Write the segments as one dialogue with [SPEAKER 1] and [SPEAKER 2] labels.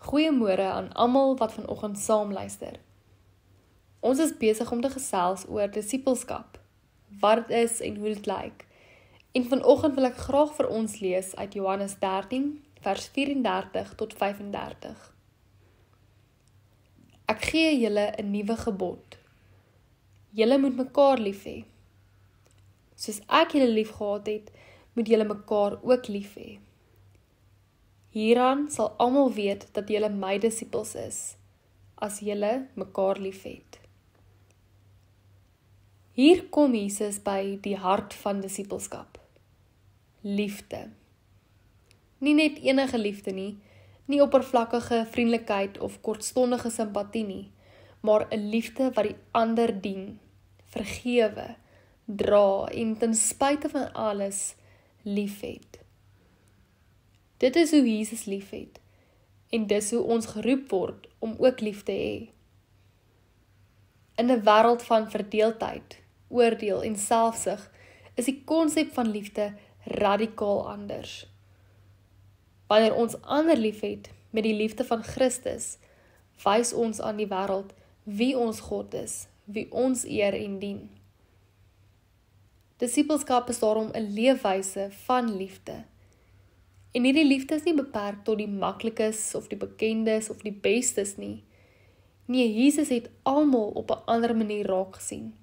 [SPEAKER 1] Goeiemôre aan almal wat vanoggend saam luister. Ons is besig om te gesels oor disippelskap, wat dit is en hoe dit lyk. En vanoggend wil ek graag vir ons lees uit Johannes 13, vers 34 tot 35. Ek gee julle 'n nuwe gebod. Julle moet mekaar lief hê. Soos ek julle lief gehad het, moet julle mekaar ook lief hê. Hieraan sal almal weet dat julle my disippels is, as julle mekaar liefhet. Hier kom Jesus by die hart van disippelskap. Liefde. Nie net enige liefde nie, nie oppervlakkige vriendelikheid of kortstondige simpatie nie, maar 'n liefde wat die ander dien, vergewe, dra en ten spyte van alles liefhet. Dit is hoe Jesus liefhet, en dis hoe ons geroep word om ook lief te hê. In 'n wêreld van verdeeldheid, oordeel en selfsug, is die konsep van liefde radikaal anders. Wanneer ons ander liefhet met die liefde van Christus, wys ons aan die wêreld wie ons God is, wie ons eer en dien. Disippelskap is daarom 'n leefwyse van liefde. En hierdie liefde is nie beperk tot die maklikes of die bekendes of die bestes nie. Nee, Jesus het almal op 'n ander manier raak gesien.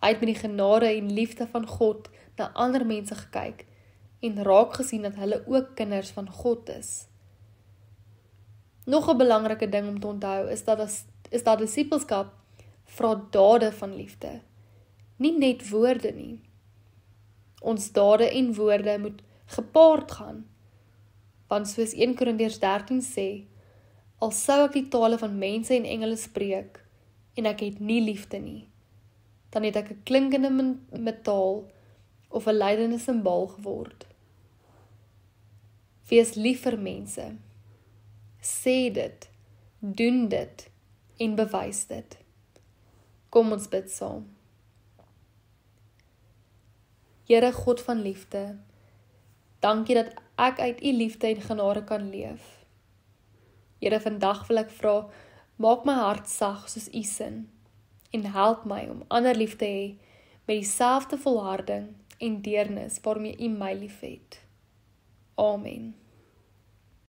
[SPEAKER 1] Hy het met die genade en liefde van God na ander mense gekyk en raak gesien dat hulle ook kinders van God is. Nog 'n belangrike ding om te onthou is dat disippelskap vra dade van liefde, nie net woorde nie. Ons dade en woorde moet gepaard gaan, want soos 1 Korintiërs 13 sê, al sou ek die tale van mense en engele spreek, en ek het nie liefde nie, dan het ek 'n klinkende metaal of 'n lydende simbaal geword. Wees lief vir mense, sê dit, doen dit, en bewys dit. Kom ons bid saam. Here God van liefde, dankie dat ek uit u liefde en genade kan leef. Here, vandag wil ek vra, maak my hart sag soos u sin, en help my om ander lief te hê met dieselfde volharding en deernis waarmee u my liefhet. Amen.